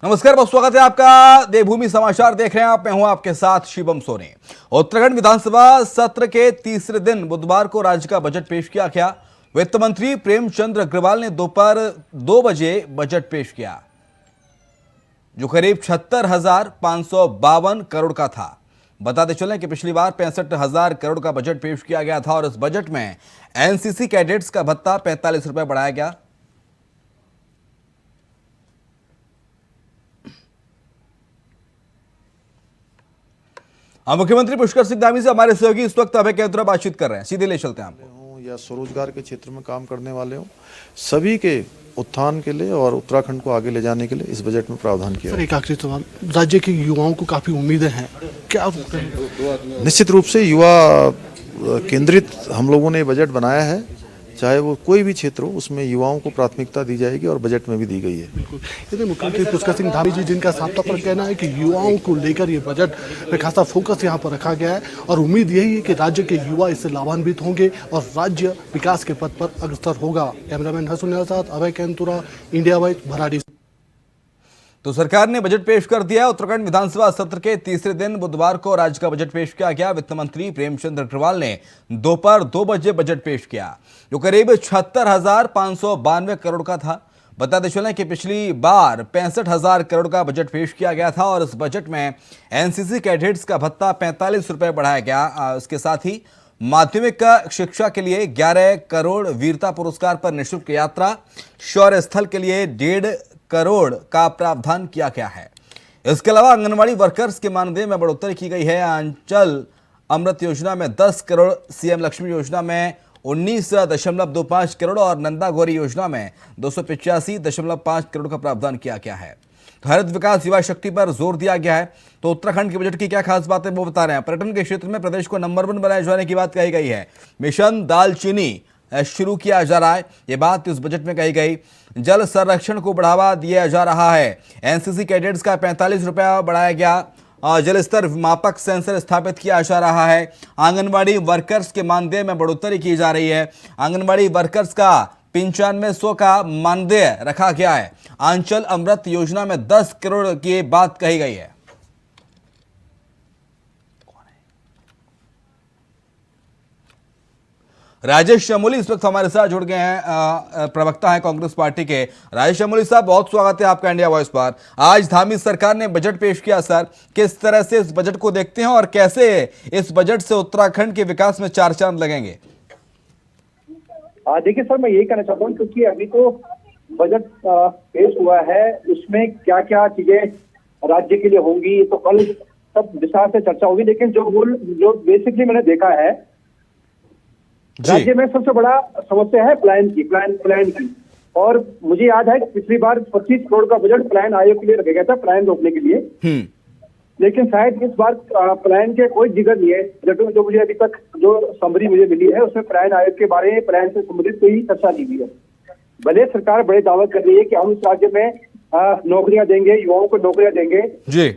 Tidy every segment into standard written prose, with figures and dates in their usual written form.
नमस्कार, बहुत स्वागत है आपका देवभूमि समाचार देख रहे हैं आप। मैं हूं आपके साथ शिवम सोनी। उत्तराखंड विधानसभा सत्र के तीसरे दिन बुधवार को राज्य का बजट पेश किया गया। वित्त मंत्री प्रेमचंद अग्रवाल ने दोपहर 2 बजे बजट पेश किया, जो करीब 76,552 करोड़ का था। बताते चलें कि पिछली बार 65,000 करोड़ का बजट पेश किया गया था और इस बजट में एनसीसी कैडेट्स का भत्ता 45 रुपए बढ़ाया गया। मुख्यमंत्री पुष्कर सिंह धामी से हमारे सहयोगी इस वक्त अभय केंद्र बातचीत कर रहे हैं, सीधे ले चलते हैं आपको। या स्वरोजगार के क्षेत्र में काम करने वाले हो, सभी के उत्थान के लिए और उत्तराखंड को आगे ले जाने के लिए इस बजट में प्रावधान किया। सर, एक आखिरी सवाल, राज्य के युवाओं को काफी उम्मीदें हैं, क्या निश्चित रूप से युवा केंद्रित हम लोगों ने बजट बनाया है, चाहे वो कोई भी क्षेत्र हो, उसमें युवाओं को प्राथमिकता दी जाएगी और बजट में भी दी गई है। बिल्कुल। मुख्यमंत्री पुष्कर सिंह धामी जी, जिनका साफ तौर पर कहना है कि युवाओं को लेकर ये बजट में खासा फोकस यहाँ पर रखा गया है और उम्मीद यही है कि राज्य के युवा इससे लाभान्वित होंगे और राज्य विकास के पथ पर अग्रसर होगा। कैमरामैन हसन के साथ अभय केंतुरा, इंडिया वाइज, भराड़ी। तो सरकार ने बजट पेश कर दिया। उत्तराखंड विधानसभा सत्र के तीसरे दिन बुधवार को राज्य का बजट पेश किया गया। वित्त मंत्री प्रेमचंद अग्रवाल ने दोपहर 2 बजे बजट पेश किया, जो करीब 76,592 करोड़ का था। बताते चलें कि पिछली बार 65,000 करोड़ का बजट पेश किया गया था और इस बजट में एनसीसी कैडेट्स का भत्ता 45 रुपए बढ़ाया गया। इसके साथ ही माध्यमिक शिक्षा के लिए 11 करोड़, वीरता पुरस्कार पर निःशुल्क यात्रा, शौर्य स्थल के लिए 1.5 करोड़ का प्रावधान किया गया है। इसके अलावा आंगनवाड़ी वर्कर्स के मानदेय में बढ़ोतरी की गई है। अंचल अमृत योजना में 10 करोड़, सीएम लक्ष्मी योजना में 19.25 करोड़ और नंदा गौरी योजना में 285.5 करोड़ का प्रावधान किया गया है। हरित विकास, युवा शक्ति पर जोर दिया गया है। तो उत्तराखंड के बजट की क्या खास बातें वो बता रहे हैं। पर्यटन के क्षेत्र में प्रदेश को नंबर 1 बनाए जाने की बात कही गई है। मिशन दालचीनी शुरू किया जा रहा है, ये बात इस बजट में कही गई। जल संरक्षण को बढ़ावा दिया जा रहा है। एनसीसी कैडेट्स का 45 रुपया बढ़ाया गया। जल स्तर मापक सेंसर स्थापित किया जा रहा है। आंगनवाड़ी वर्कर्स के मानदेय में बढ़ोतरी की जा रही है। आंगनवाड़ी वर्कर्स का 9500 का मानदेय रखा गया है। आंचल अमृत योजना में 10 करोड़ की बात कही गई है। राजेश चमोली इस वक्त हमारे साथ जुड़ गए हैं, प्रवक्ता हैं कांग्रेस पार्टी के। राजेश चमोली साहब, बहुत स्वागत है आपका इंडिया वॉइस पर। आज धामी सरकार ने बजट पेश किया सर, किस तरह से इस बजट को देखते हैं और कैसे इस बजट से उत्तराखंड के विकास में 4 चांद लगेंगे? देखिए सर, मैं यही कहना चाहता हूँ क्योंकि अभी तो बजट पेश हुआ है, उसमें क्या क्या चीजें राज्य के लिए होंगी तो कल सब विस्तार से चर्चा होगी। लेकिन जो बेसिकली मैंने देखा है, राज्य में सबसे बड़ा समस्या है प्लान की। और मुझे याद है कि पिछली बार 25 करोड़ का बजट प्लान आयोग के लिए रखा गया था, प्लान रोकने के लिए। लेकिन शायद इस बार प्लान के कोई जिक्र नहीं है। जो मुझे अभी तक जो समरी मुझे मिली है, उसमें प्लान आयोग के बारे में, प्लान से संबंधित कोई चर्चा नहीं हुई है। भले सरकार बड़े दावा कर रही है कि हम इस राज्य में नौकरियां देंगे, युवाओं को नौकरियां देंगे,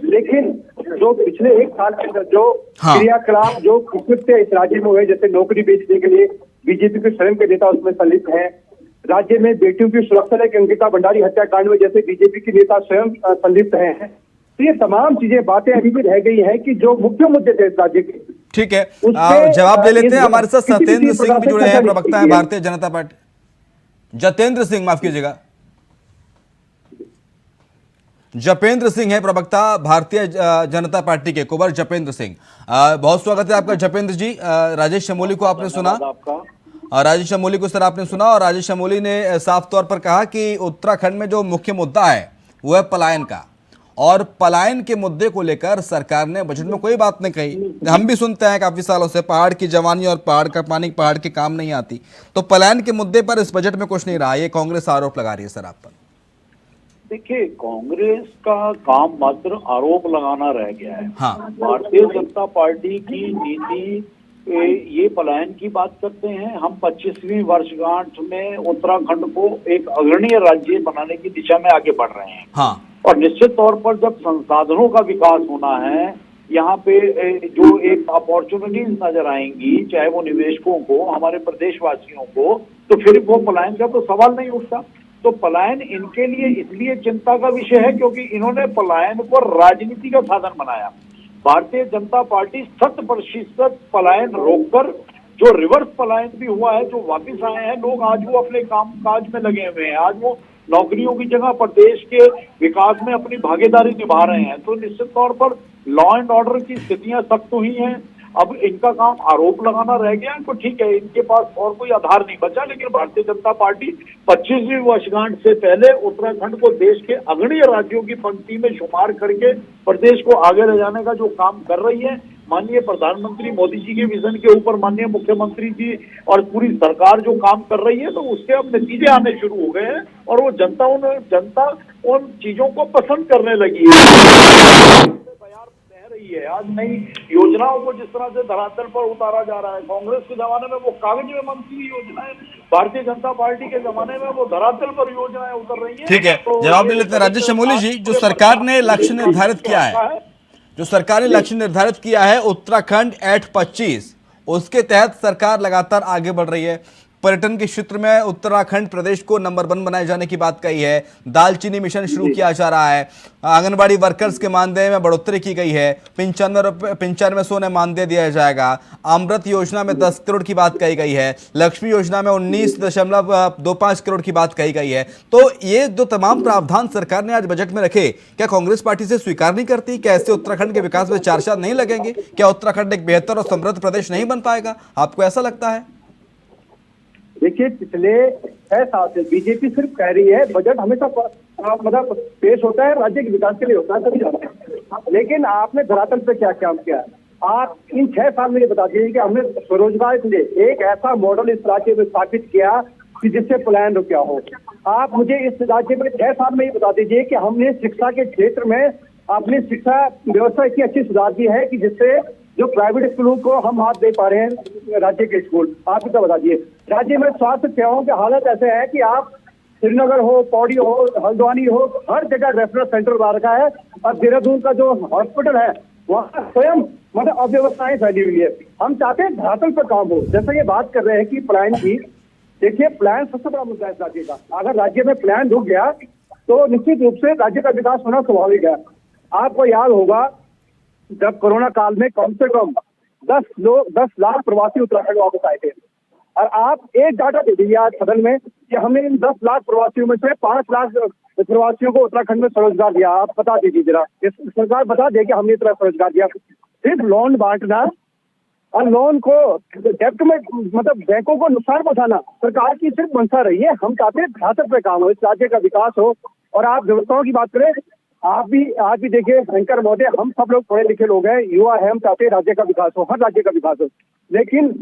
लेकिन जो पिछले 1 साल के अंदर जो क्रियाकलाप जो कृत्य इस राज्य में हुए, जैसे नौकरी बेचने के लिए बीजेपी के स्वयं के नेता उसमें संलिप्त हैं। राज्य में बेटियों की सुरक्षा लेकर अंकिता भंडारी हत्याकांड में जैसे बीजेपी के नेता स्वयं संलिप्त हैं। तो ये तमाम चीजें, बातें अभी भी रह गई है कि जो मुख्य मुद्दे थे इस राज्य के। ठीक है, जवाब ले लेते हैं। हमारे साथ सत्येंद्र सिंह भी जुड़े हैं, प्रवक्ता है भारतीय जनता पार्टी। जतेंद्र सिंह, माफ कीजिएगा, जपेंद्र सिंह है प्रवक्ता भारतीय जनता पार्टी के, कुंवर जपेंद्र सिंह। बहुत स्वागत है आपका जपेंद्र जी। राजेश चमोली को आपने सुना, राजेश चमोली को सर आपने सुना, और राजेश चमोली ने साफ तौर पर कहा कि उत्तराखंड में जो मुख्य मुद्दा है वो है पलायन का, और पलायन के मुद्दे को लेकर सरकार ने बजट में कोई बात नहीं कही। हम भी सुनते हैं काफी सालों से, पहाड़ की जवानी और पहाड़ का पानी पहाड़ के काम नहीं आती। तो पलायन के मुद्दे पर इस बजट में कुछ नहीं रहा, ये कांग्रेस आरोप लगा रही है सर आप पर। देखिए, कांग्रेस का काम मात्र आरोप लगाना रह गया है। हाँ। भारतीय जनता पार्टी की नीति ये पलायन की बात करते हैं। हम 25वीं वर्षगांठ में उत्तराखंड को एक अग्रणीय राज्य बनाने की दिशा में आगे बढ़ रहे हैं। हाँ। और निश्चित तौर पर जब संसाधनों का विकास होना है, यहाँ पे जो एक अपॉर्चुनिटीज नजर आएंगी, चाहे वो निवेशकों को, हमारे प्रदेशवासियों को, तो फिर वो पलायन का तो सवाल नहीं उठता। तो पलायन इनके लिए इसलिए चिंता का विषय है क्योंकि इन्होंने पलायन को राजनीति का साधन बनाया। भारतीय जनता पार्टी 100% पलायन रोककर, जो रिवर्स पलायन भी हुआ है, जो वापस आए हैं लोग, आज वो अपने काम काज में लगे हुए हैं, आज वो नौकरियों की जगह पर देश के विकास में अपनी भागीदारी निभा रहे हैं। तो निश्चित तौर पर लॉ एंड ऑर्डर की स्थितियां सख्त हुई हैं। अब इनका काम आरोप लगाना रह गया, तो ठीक है, इनके पास और कोई आधार नहीं बचा। लेकिन भारतीय जनता पार्टी 25वीं वर्षगांठ से पहले उत्तराखंड को देश के अग्रणी राज्यों की पंक्ति में शुमार करके प्रदेश को आगे ले जाने का जो काम कर रही है, माननीय प्रधानमंत्री मोदी जी के विजन के ऊपर माननीय मुख्यमंत्री जी और पूरी सरकार जो काम कर रही है, तो उसके अब नतीजे आने शुरू हो गए हैं और वो जनता उन चीजों को पसंद करने लगी है। रही है आज नई योजनाओं को जिस तरह से धरातल पर उतारा जा रहा है, कांग्रेस के जमाने में वो कागज में बनती योजनाएं, भारतीय जनता पार्टी के जमाने में वो धरातल पर योजनाएं उतर रही हैं। ठीक है, जवाब ले लेते हैं राजेश चमोली जी। जो सरकार ने लक्ष्य निर्धारित किया है, जो सरकार ने लक्ष्य निर्धारित किया है उत्तराखंड एट 25, उसके तहत सरकार लगातार आगे बढ़ रही है। पर्यटन के क्षेत्र में उत्तराखंड प्रदेश को नंबर 1 बनाए जाने की बात कही है। दालचीनी मिशन शुरू किया जा रहा है। आंगनबाड़ी वर्कर्स के मानदेय में बढ़ोतरी की गई है। 95 मानदेय दिया जाएगा। अमृत योजना में 10 करोड़ की बात कही गई है। लक्ष्मी योजना में 19.25 करोड़ की बात कही गई है। तो ये जो तमाम प्रावधान सरकार ने आज बजट में रखे, क्या कांग्रेस पार्टी से स्वीकार नहीं करती? क्या ऐसे उत्तराखंड के विकास में चार चांद नहीं लगेंगे? क्या उत्तराखंड एक बेहतर और समृद्ध प्रदेश नहीं बन पाएगा? आपको ऐसा लगता है? देखिए, पिछले 6 साल से बीजेपी सिर्फ कह रही है बजट हमेशा मतलब पेश होता है राज्य के विकास के लिए होता है, सभी जानते हैं। लेकिन आपने धरातल पे क्या काम किया? आप इन 6 साल में ये बता दीजिए कि हमने स्वरोजगार के लिए एक ऐसा मॉडल इस राज्य में स्थापित किया कि जिससे पलायन रुका हो। आप मुझे इस राज्य में 6 साल में ये बता दीजिए कि हमने शिक्षा के क्षेत्र में अपनी शिक्षा व्यवस्था इतनी अच्छी सुधार दी है कि जिससे जो प्राइवेट स्कूलों को हम हाथ दे पा रहे हैं राज्य के स्कूल। आप इसका बता दीजिए। राज्य में स्वास्थ्य सेवाओं की हालत ऐसे है कि आप श्रीनगर हो, पौड़ी हो, हल्द्वानी हो, हर जगह रेफरल सेंटर बना रखा है। और देहरादून का जो हॉस्पिटल है वहाँ स्वयं मतलब अव्यवस्थाएं फैली हुई है। हम चाहते हैं धरातल पर काम हो। जैसे ये बात कर रहे हैं कि पलायन की, देखिए प्लान सबसे बड़ा मुद्दा है इस राज्य का। अगर राज्य में प्लान रुक गया तो निश्चित रूप से राज्य का विकास होना स्वाभाविक है। आपको याद होगा जब कोरोना काल में कम से कम 10 लाख प्रवासी उत्तराखंड वापस आए थे। और आप एक डाटा दे दीजिए आज सदन में कि हमने इन 10 लाख प्रवासियों में से 5 लाख प्रवासियों को उत्तराखंड में स्वरोजगार दिया। आप बता दीजिए जरा, सरकार बता दे कि हमने इतना स्वरोजगार दिया। सिर्फ लोन बांटना और लोन को डेब्ट में मतलब बैंकों को नुकसान पहुंचाना सरकार की सिर्फ मंशा रही है। हम चाहते हैं धरातल पे काम हो, इस राज्य का विकास हो। और आप व्यवस्थाओं की बात करें, आप भी देखिए शंकर महोदय, हम सब लोग पढ़े लिखे लोग हैं, युवा है, हम चाहते हैं राज्य का विकास हो, हर राज्य का विकास हो। लेकिन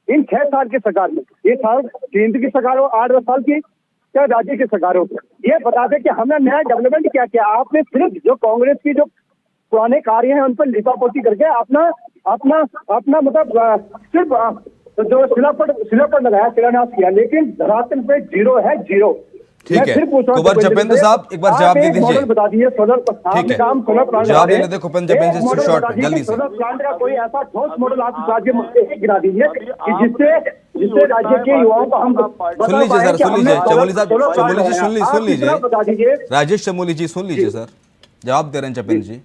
इन 6 साल की सरकार में, ये साल केंद्र की सरकार हो, 8-10 साल की, क्या राज्य की सरकार हो, ये बता दें कि हमने नया डेवलपमेंट क्या किया। आपने सिर्फ जो कांग्रेस की जो पुराने कार्य हैं उन पर लिपापोती करके अपना मतलब सिर्फ जो शिलापट लगाया, शिलान्यास किया, लेकिन धरातल पे जीरो है, जीरो। ठीक है, कुंवर जपेंद्र साहब एक बार जवाब दे दीजिए। बता दीजिए सोलर, ठीक है, जवाब दे लेते कुंवर जपेंद्र जी शॉर्ट में, जल्दी से। सोलर प्लांट का कोई ऐसा ठोस मॉडल आप राज्य में गिरा दीजिए कि जिससे राज्य के युवाओं को हम सुन लीजिए सर, सुन लीजिए चमोली साहब, चमोली जी सुन लीजिए, बता दीजिए राजेश चमोली जी सुन लीजिए सर, जवाब दे रहे हैं जपेंद्र जी।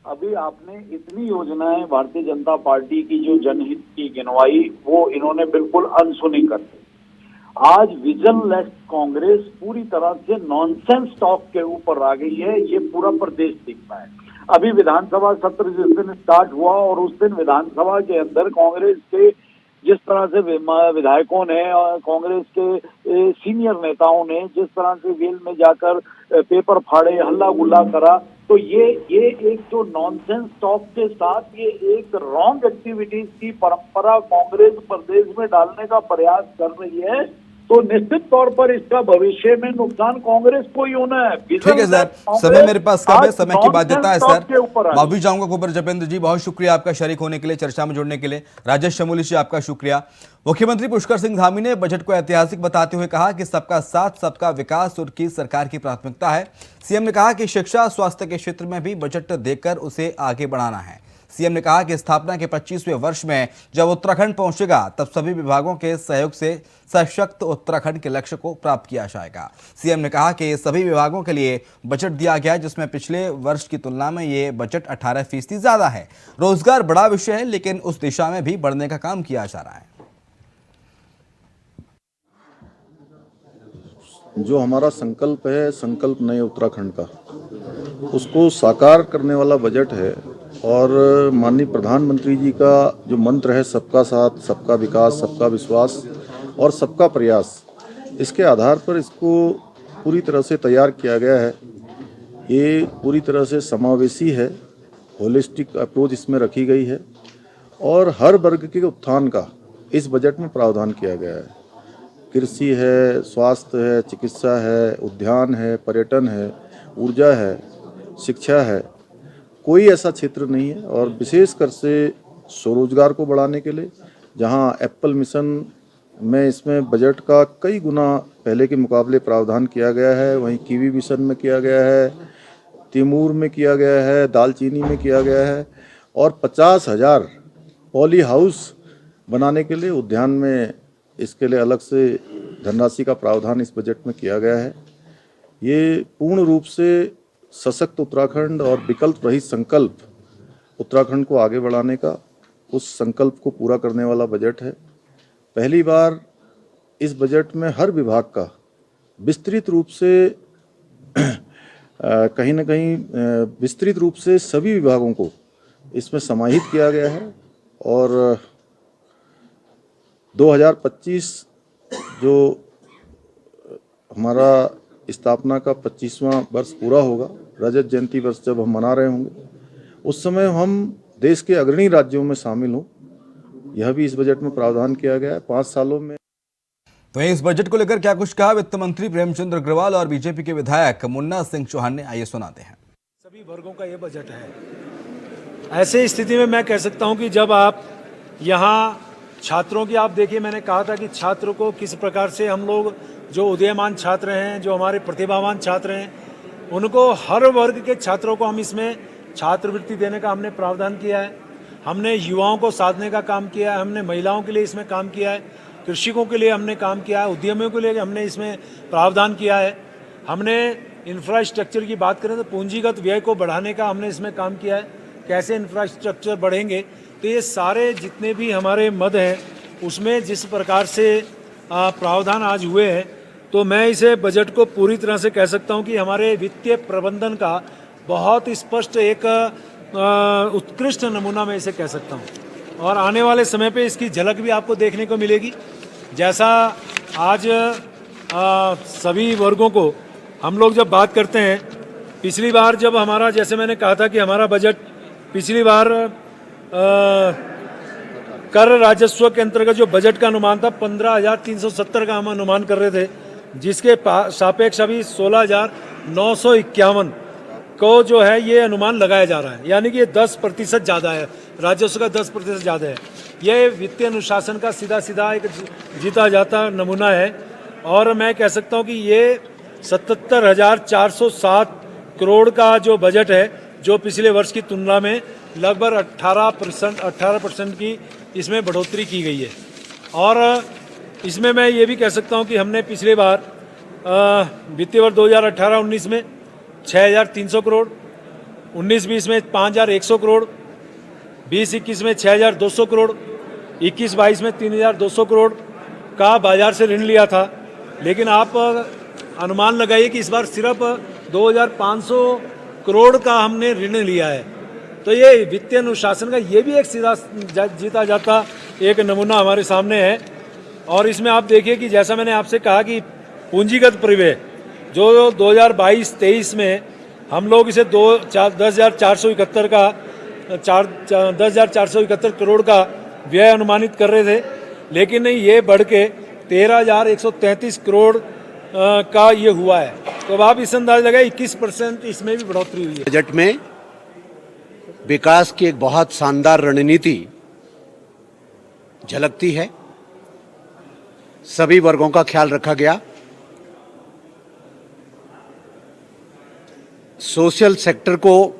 अभी आपने इतनी योजनाएं भारतीय जनता पार्टी की जो जनहित की गिनवाई, वो इन्होंने बिल्कुल अनसुनी कर दी। आज विजनलेस कांग्रेस पूरी तरह से नॉनसेंस टॉक के ऊपर आ गई है, ये पूरा प्रदेश दिखता है। अभी विधानसभा सत्र जिस दिन स्टार्ट हुआ और उस दिन विधानसभा के अंदर कांग्रेस के जिस तरह से विधायकों ने और कांग्रेस के सीनियर नेताओं ने जिस तरह से वेल में जाकर पेपर फाड़े, हल्ला गुल्ला करा, तो ये एक जो नॉनसेंस टॉक के साथ ये एक रॉन्ग एक्टिविटीज की परंपरा कांग्रेस प्रदेश में डालने का प्रयास कर रही है। तो निश्चित तौर पर इसका भविष्य में नुकसान कांग्रेस को ही होना है। ठीक है सर, समय मेरे पास कम है, समय की बाध्यता है सर। माफी चाहूंगा कुंवर जपेंद्र जी, बहुत शुक्रिया आपका शरीक होने के लिए, चर्चा में जुड़ने के लिए। राजेश चमोली जी आपका शुक्रिया। मुख्यमंत्री पुष्कर सिंह धामी ने बजट को ऐतिहासिक बताते हुए कहा कि सबका साथ सबका विकास उनकी सरकार की प्राथमिकता है। सीएम ने कहा कि शिक्षा स्वास्थ्य के क्षेत्र में भी बजट देकर उसे आगे बढ़ाना है। सीएम ने कहा कि स्थापना के 25वें वर्ष में जब उत्तराखंड पहुंचेगा तब सभी विभागों के सहयोग से सशक्त उत्तराखंड के लक्ष्य को प्राप्त किया जाएगा। सीएम ने कहा कि सभी विभागों के लिए बजट दिया गया, जिसमें पिछले वर्ष की तुलना में ये बजट 18% ज्यादा है। रोजगार बड़ा विषय है, लेकिन उस दिशा में भी बढ़ने का काम किया जा रहा है। जो हमारा संकल्प है, संकल्प नए उत्तराखंड का, उसको साकार करने वाला बजट है। और माननीय प्रधानमंत्री जी का जो मंत्र है, सबका साथ, सबका विकास, सबका विश्वास और सबका प्रयास, इसके आधार पर इसको पूरी तरह से तैयार किया गया है। ये पूरी तरह से समावेशी है, होलिस्टिक अप्रोच इसमें रखी गई है और हर वर्ग के उत्थान का इस बजट में प्रावधान किया गया है। कृषि है, स्वास्थ्य है, चिकित्सा है, उद्यान है, पर्यटन है, ऊर्जा है, शिक्षा है, कोई ऐसा क्षेत्र नहीं है। और विशेषकर से स्वरोजगार को बढ़ाने के लिए, जहां एप्पल मिशन में इसमें बजट का कई गुना पहले के मुकाबले प्रावधान किया गया है, वहीं कीवी मिशन में किया गया है, तिमूर में किया गया है, दालचीनी में किया गया है और 50,000 पॉली हाउस बनाने के लिए उद्यान में इसके लिए अलग से धनराशि का प्रावधान इस बजट में किया गया है। ये पूर्ण रूप से सशक्त उत्तराखंड और विकल्प रहित संकल्प उत्तराखंड को आगे बढ़ाने का, उस संकल्प को पूरा करने वाला बजट है। पहली बार इस बजट में हर विभाग का विस्तृत रूप से कहीं न कहीं विस्तृत रूप से सभी विभागों को इसमें समाहित किया गया है। और 2025 जो हमारा स्थापना का 25वां वर्ष पूरा होगा, रजत जयंती वर्ष जब हम मना रहे होंगे, उस समय हम देश के अग्रणी राज्यों में शामिल हों, यह भी इस बजट में प्रावधान किया गया है 5 सालों में। तो इस बजट को लेकर क्या कुछ कहा वित्त मंत्री प्रेमचंद अग्रवाल और बीजेपी के विधायक मुन्ना सिंह चौहान ने, आइए सुनाते हैं। सभी वर्गों का ये बजट है। ऐसे स्थिति में मैं कह सकता हूं कि जब आप यहाँ छात्रों की आप देखिए, मैंने कहा था कि छात्र को किस प्रकार से हम लोग जो उदीयमान छात्र हैं, जो हमारे प्रतिभावान छात्र हैं, उनको हर वर्ग के छात्रों को हम इसमें छात्रवृत्ति देने का हमने प्रावधान किया है। हमने युवाओं को साधने का काम किया है, हमने महिलाओं के लिए इसमें काम किया है, कृषकों के लिए हमने काम किया है, उद्यमियों के लिए हमने इसमें प्रावधान किया है। हमने इंफ्रास्ट्रक्चर की बात करें तो पूंजीगत व्यय को बढ़ाने का हमने इसमें काम किया है। कैसे इंफ्रास्ट्रक्चर बढ़ेंगे, तो ये सारे जितने भी हमारे मद हैं उसमें जिस प्रकार से प्रावधान आज हुए हैं, तो मैं इसे बजट को पूरी तरह से कह सकता हूं कि हमारे वित्तीय प्रबंधन का बहुत स्पष्ट एक उत्कृष्ट नमूना मैं इसे कह सकता हूं। और आने वाले समय पे इसकी झलक भी आपको देखने को मिलेगी। जैसा आज सभी वर्गों को हम लोग जब बात करते हैं, पिछली बार जब हमारा, जैसे मैंने कहा था कि हमारा बजट पिछली बार कर राजस्व के अंतर्गत जो बजट का अनुमान था 15,370 का हम अनुमान कर रहे थे, जिसके सापेक्ष अभी 16,951 को जो है ये अनुमान लगाया जा रहा है, यानी कि ये 10% ज़्यादा है, राजस्व का 10% ज़्यादा है। ये वित्तीय अनुशासन का सीधा सीधा एक जीता जाता नमूना है। और मैं कह सकता हूँ कि ये 77,407 करोड़ का जो बजट है, जो पिछले वर्ष की तुलना में लगभग 18% की इसमें बढ़ोतरी की गई है। और इसमें मैं ये भी कह सकता हूँ कि हमने पिछले बार वित्तीय वर्ष 2018-19 में 6,300 करोड़, 19-20 में 5,100 करोड़, 20-21 में 6,200 करोड़, 21-22 में 3,200 करोड़ का बाजार से ऋण लिया था। लेकिन आप अनुमान लगाइए कि इस बार सिर्फ 2,500 करोड़ का हमने ऋण लिया है। तो ये वित्तीय अनुशासन का ये भी एक सीधा जीता जाता एक नमूना हमारे सामने है। और इसमें आप देखिए कि जैसा मैंने आपसे कहा कि पूंजीगत परिव्यय जो 2022-23 में हम लोग इसे 10,471 का 10,471 करोड़ का व्यय अनुमानित कर रहे थे, लेकिन ये बढ़ के 13,133 करोड़ का ये हुआ है। तो अब आप इस अंदाज लगाए 21% इसमें भी बढ़ोतरी हुई है। बजट में विकास की एक बहुत शानदार रणनीति झलकती है। सभी वर्गों का ख्याल रखा गया। सोशल सेक्टर को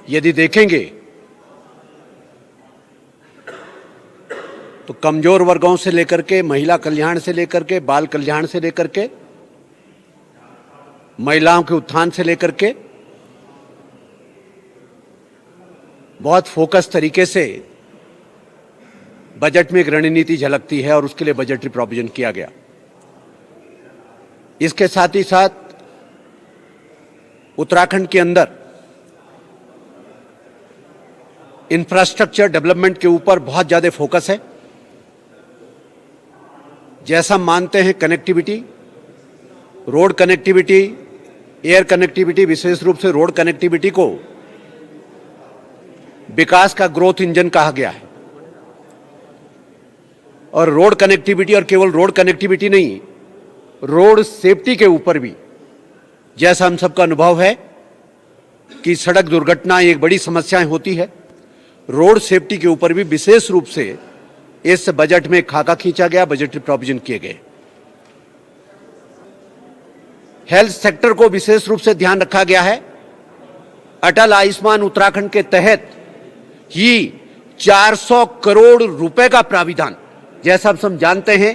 यदि देखेंगे तो कमजोर वर्गों से लेकर के, महिला कल्याण से लेकर के, बाल कल्याण से लेकर के, महिलाओं के उत्थान से लेकर के बहुत फोकस तरीके से बजट में एक रणनीति झलकती है और उसके लिए बजटरी प्रोविजन किया गया। इसके साथ ही साथ उत्तराखंड के अंदर इंफ्रास्ट्रक्चर डेवलपमेंट के ऊपर बहुत ज्यादा फोकस है। जैसा मानते हैं connectivity, road connectivity, air connectivity, विशेष रूप से रोड कनेक्टिविटी को विकास का ग्रोथ इंजन कहा गया है। और रोड कनेक्टिविटी, और केवल रोड कनेक्टिविटी नहीं, रोड सेफ्टी के ऊपर भी, जैसा हम सबका अनुभव है कि सड़क दुर्घटना एक बड़ी समस्या होती है, रोड सेफ्टी के ऊपर भी विशेष रूप से इस बजट में खाका खींचा गया, बजटरी प्रोविजन किए गए। हेल्थ सेक्टर को विशेष रूप से ध्यान रखा गया है। अटल आयुष्मान उत्तराखंड के तहत ही 400 करोड़ रुपए का प्राविधान, जैसा हम सब जानते हैं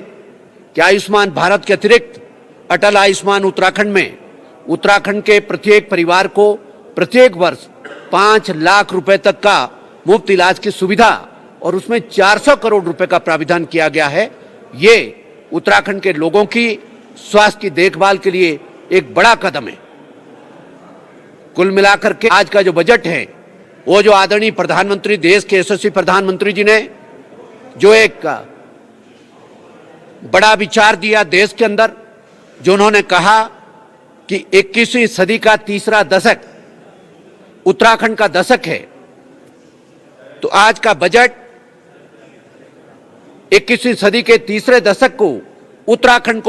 कि आयुष्मान भारत के अतिरिक्त अटल आयुष्मान उत्तराखंड में उत्तराखंड के प्रत्येक परिवार को प्रत्येक वर्ष 5 लाख रुपए तक का मुफ्त इलाज की सुविधा, और उसमें 400 करोड़ रुपए का प्राविधान किया गया है। ये उत्तराखंड के लोगों की स्वास्थ्य की देखभाल के लिए एक बड़ा कदम है। कुल मिलाकर के आज का जो बजट है, वो जो आदरणीय प्रधानमंत्री, देश के यशस्वी प्रधानमंत्री जी ने जो एक बड़ा विचार दिया देश के अंदर, जो उन्होंने कहा कि 21वीं सदी का तीसरा दशक उत्तराखंड का दशक है, तो आज का बजट 21वीं सदी के तीसरे दशक को उत्तराखंड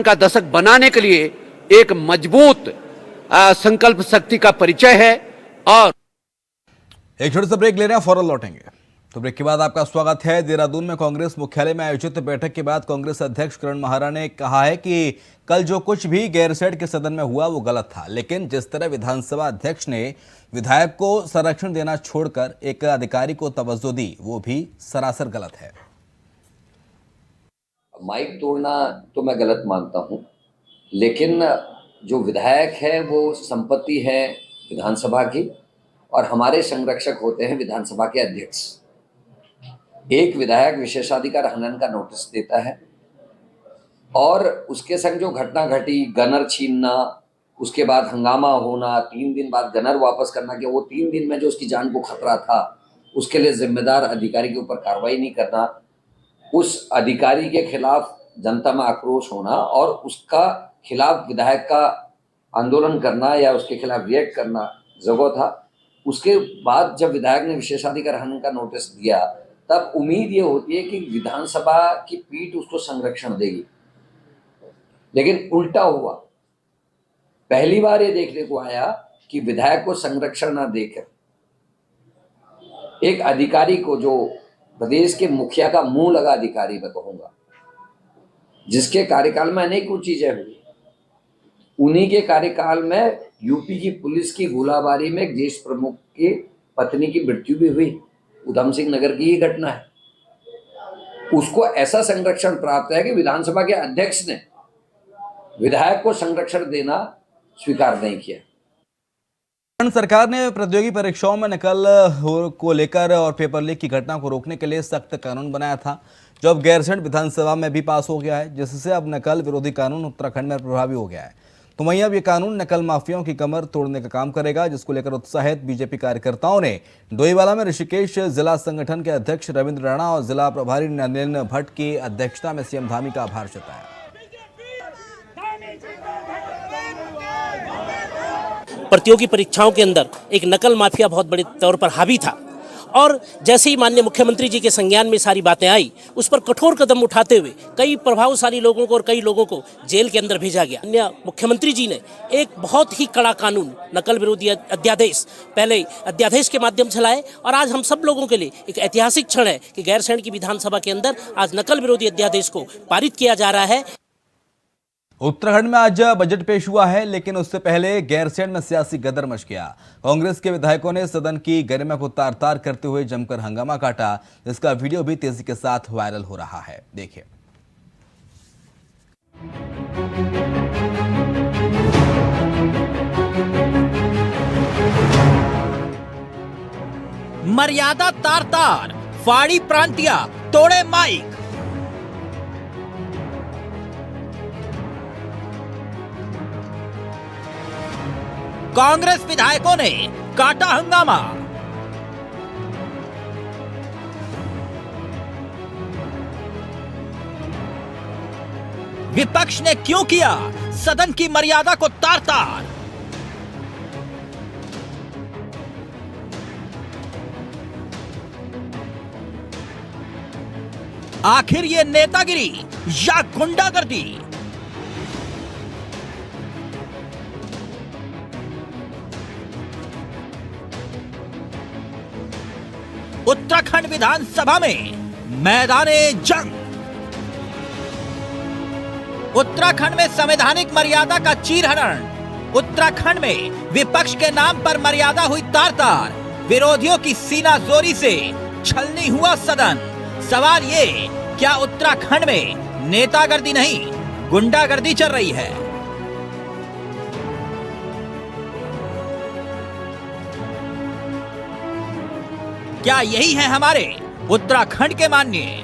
का दशक बनाने के लिए एक मजबूत संकल्प शक्ति का परिचय है। और एक छोटे से ब्रेक ले रहे हैं, फौरन लौटेंगे। तो ब्रेक के बाद आपका स्वागत है। देहरादून में कांग्रेस मुख्यालय में आयोजित बैठक के बाद कांग्रेस अध्यक्ष किरण महारा ने कहा है कि कल जो कुछ भी गैरसैंण के सदन में हुआ वो गलत था, लेकिन जिस तरह विधानसभा अध्यक्ष ने विधायक को संरक्षण देना छोड़कर एक अधिकारी को तवज्जो दी, वो भी सरासर गलत है। माइक तोड़ना तो मैं गलत मानता हूं, लेकिन जो विधायक है वो संपत्ति है विधानसभा की, और हमारे संरक्षक होते हैं विधानसभा के अध्यक्ष। एक विधायक विशेषाधिकार हनन का नोटिस देता है और उसके संग जो घटना घटी, गनर छीनना, उसके बाद हंगामा होना, 3 दिन बाद गनर वापस करना, कि वो 3 दिन में जो उसकी जान को खतरा था, उसके लिए जिम्मेदार अधिकारी के ऊपर कार्रवाई नहीं करना, उस अधिकारी के खिलाफ जनता में आक्रोश होना और उसका खिलाफ विधायक का आंदोलन करना या उसके खिलाफ रिएक्ट करना जगह था। उसके बाद जब विधायक ने विशेषाधिकार हनन का नोटिस दिया, तब उम्मीद ये होती है कि विधानसभा की पीठ उसको संरक्षण देगी, लेकिन उल्टा हुआ। पहली बार ये देखने को आया कि विधायक को संरक्षण न देकर एक अधिकारी को, जो प्रदेश के मुखिया का मुंह लगा अधिकारी मैं कहूंगा, जिसके कार्यकाल में अनेकों चीजें हुई, उन्हीं के कार्यकाल में यूपी की पुलिस की गोलाबारी में एक देश प्रमुख की पत्नी की मृत्यु भी हुई। उधम सिंह नगर की ही घटना है। उसको ऐसा संरक्षण प्राप्त है कि विधानसभा के अध्यक्ष ने विधायक को संरक्षण देना स्वीकार नहीं किया। सरकार ने प्रतियोगी परीक्षाओं में नकल को लेकर और पेपर लीक की घटना को रोकने के लिए सख्त कानून बनाया था, जो अब गैरसैंण विधानसभा में भी पास हो गया है, जिससे अब नकल विरोधी कानून उत्तराखंड में प्रभावी हो गया है। तो वहीं अब ये कानून नकल माफियाओं की कमर तोड़ने का काम करेगा, जिसको लेकर उत्साहित बीजेपी कार्यकर्ताओं ने डोईवाला में ऋषिकेश जिला संगठन के अध्यक्ष रविंद्र राणा और जिला प्रभारी नलिन भट्ट की अध्यक्षता में सीएम धामी का आभार जताया। प्रतियोगी परीक्षाओं के अंदर एक नकल माफिया बहुत बड़े तौर पर हावी था, और जैसे ही माननीय मुख्यमंत्री जी के संज्ञान में सारी बातें आई, उस पर कठोर कदम उठाते हुए कई प्रभावशाली लोगों को और कई लोगों को जेल के अंदर भेजा गया। माननीय मुख्यमंत्री जी ने एक बहुत ही कड़ा कानून, नकल विरोधी अध्यादेश, पहले अध्यादेश के माध्यम से लाए, और आज हम सब लोगों के लिए एक ऐतिहासिक क्षण है कि गैरसैंण की विधानसभा के अंदर आज नकल विरोधी अध्यादेश को पारित किया जा रहा है। उत्तराखंड में आज बजट पेश हुआ है, लेकिन उससे पहले गैरसैंण में सियासी गदर मच गया। कांग्रेस के विधायकों ने सदन की गरिमा को तार तार करते हुए जमकर हंगामा काटा, जिसका वीडियो भी तेजी के साथ वायरल हो रहा है। देखिए। मर्यादा तार तार, फाड़ी प्रांतिया, तोड़े माइक। कांग्रेस विधायकों ने काटा हंगामा। विपक्ष ने क्यों किया सदन की मर्यादा को तार तार? आखिर ये नेतागिरी या गुंडागर्दी? उत्तराखंड विधानसभा में मैदाने जंग। उत्तराखंड में संवैधानिक मर्यादा का चीरहरण। उत्तराखंड में विपक्ष के नाम पर मर्यादा हुई तार तार। विरोधियों की सीना जोरी से छलनी हुआ सदन। सवाल ये, क्या उत्तराखंड में नेतागर्दी नहीं, गुंडागर्दी चल रही है? क्या यही है हमारे उत्तराखंड के माननीय?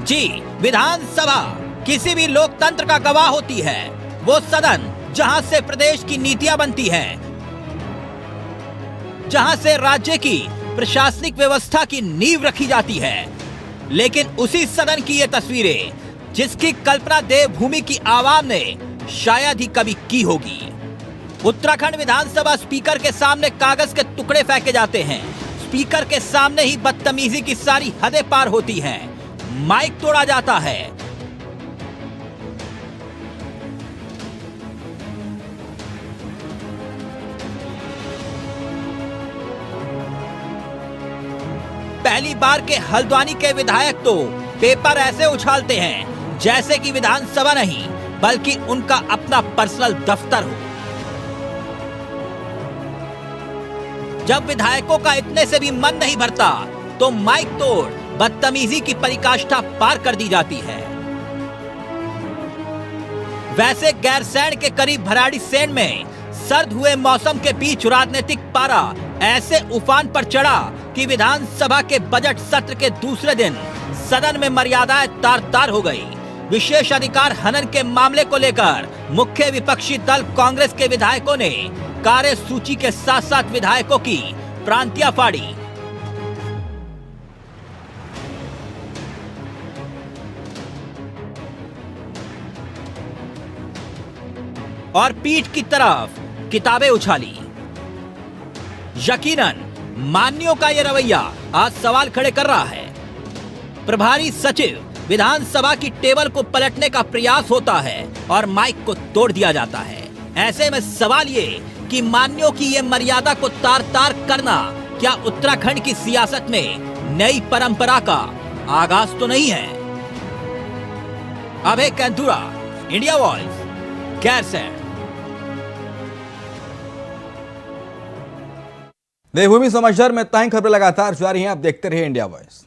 जी, विधानसभा किसी भी लोकतंत्र का गवाह होती है। वो सदन जहां से प्रदेश की नीतियां बनती हैं, जहां से राज्य की प्रशासनिक व्यवस्था की नींव रखी जाती है। लेकिन उसी सदन की ये तस्वीरें, जिसकी कल्पना देवभूमि की आवाम ने शायद ही कभी की होगी। उत्तराखंड विधानसभा स्पीकर के सामने कागज के टुकड़े फेंके जाते हैं। स्पीकर के सामने ही बदतमीजी की सारी हदें पार होती हैं। माइक तोड़ा जाता है। पहली बार के हल्द्वानी के विधायक तो पेपर ऐसे उछालते हैं जैसे कि विधानसभा नहीं, बल्कि उनका अपना पर्सनल दफ्तर हो। जब विधायकों का इतने से भी मन नहीं भरता तो माइक तोड़ बदतमीजी की पराकाष्ठा पार कर दी जाती है। वैसे गैरसैंण के करीब भराड़ीसैंण में सर्द हुए मौसम के बीच राजनीतिक पारा ऐसे उफान पर चढ़ा कि विधानसभा के बजट सत्र के दूसरे दिन सदन में मर्यादाएं तार तार हो गई। विशेष अधिकार हनन के मामले को लेकर मुख्य विपक्षी दल कांग्रेस के विधायकों ने कार्यसूची के साथ साथ विधायकों की प्रांतिया फाड़ी। और पीठ की तरफ किताबें उछाली। यकीनन मान्यों का यह रवैया आज सवाल खड़े कर रहा है। प्रभारी सचिव विधानसभा की टेबल को पलटने का प्रयास होता है और माइक को तोड़ दिया जाता है। ऐसे में सवाल ये कि मान्यों की ये मर्यादा को तार तार करना क्या उत्तराखंड की सियासत में नई परंपरा का आगाज तो नहीं है? अभय कैंथुरा, इंडिया वॉइस, गैरसैंण। देवभूमि समाचार में इतना ही। खबरें लगातार जारी हैं, आप देखते रहिए इंडिया वॉइस।